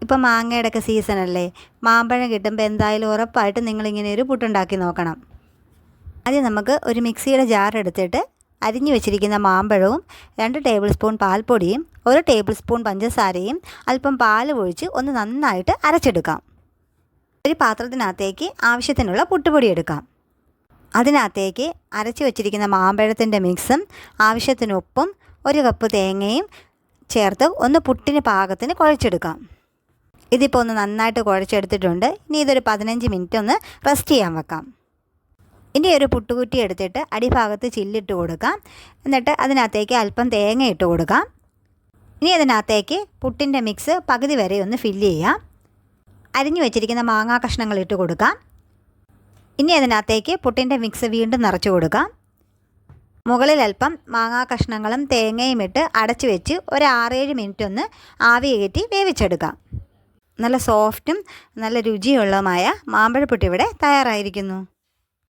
ഇപ്പം മാങ്ങയുടെയൊക്കെ സീസണല്ലേ, മാമ്പഴം കിട്ടുമ്പോൾ എന്തായാലും ഉറപ്പായിട്ടും നിങ്ങളിങ്ങനെ ഒരു പുട്ടുണ്ടാക്കി നോക്കണം. ആദ്യം നമുക്ക് ഒരു മിക്സിയുടെ ജാർ എടുത്തിട്ട് അരിഞ്ഞു വെച്ചിരിക്കുന്ന മാമ്പഴവും 2 ടേബിൾ സ്പൂൺ പാൽപ്പൊടിയും 1 ടേബിൾ സ്പൂൺ പഞ്ചസാരയും അല്പം പാൽ ഒഴിച്ച് ഒന്ന് നന്നായിട്ട് അരച്ചെടുക്കാം. ഒരു പാത്രത്തിനകത്തേക്ക് ആവശ്യത്തിനുള്ള പുട്ടുപൊടി എടുക്കാം. അതിനകത്തേക്ക് അരച്ച് വെച്ചിരിക്കുന്ന മാമ്പഴത്തിൻ്റെ മിക്സും ആവശ്യത്തിന് ഉപ്പും 1 കപ്പ് തേങ്ങയും ചേർത്ത് ഒന്ന് പുട്ടിന് പാകത്തിന് കുഴച്ചെടുക്കാം. ഇതിപ്പോൾ ഒന്ന് നന്നായിട്ട് കുഴച്ചെടുത്തിട്ടുണ്ട്. ഇനി ഇതൊരു 15 മിനിറ്റ് ഒന്ന് റെസ്റ്റ് ചെയ്യാൻ വെക്കാം. ഇനി ഒരു പുട്ടുകുറ്റി എടുത്തിട്ട് അടിഭാഗത്ത് ചില്ലിട്ട് കൊടുക്കാം. എന്നിട്ട് അതിനകത്തേക്ക് അല്പം തേങ്ങ ഇട്ട് കൊടുക്കാം. ഇനി അതിനകത്തേക്ക് പുട്ടിൻ്റെ മിക്സ് പകുതി വരെ ഒന്ന് ഫില്ല് ചെയ്യാം. അരിഞ്ഞു വെച്ചിരിക്കുന്ന മാങ്ങാ കഷ്ണങ്ങൾ ഇട്ട് കൊടുക്കാം. ഇനി അതിനകത്തേക്ക് പുട്ടിൻ്റെ മിക്സ് വീണ്ടും നിറച്ച് കൊടുക്കാം. മുകളിൽ അല്പം മാങ്ങാ കഷ്ണങ്ങളും തേങ്ങയും ഇട്ട് അടച്ചു വെച്ച് ഒരു 6-7 മിനിറ്റ് ഒന്ന് ആവി കയറ്റി വേവിച്ചെടുക്കാം. നല്ല സോഫ്റ്റും നല്ല രുചിയുള്ളതുമായ മാമ്പഴപ്പുട്ട് ഇവിടെ തയ്യാറായിരിക്കുന്നു.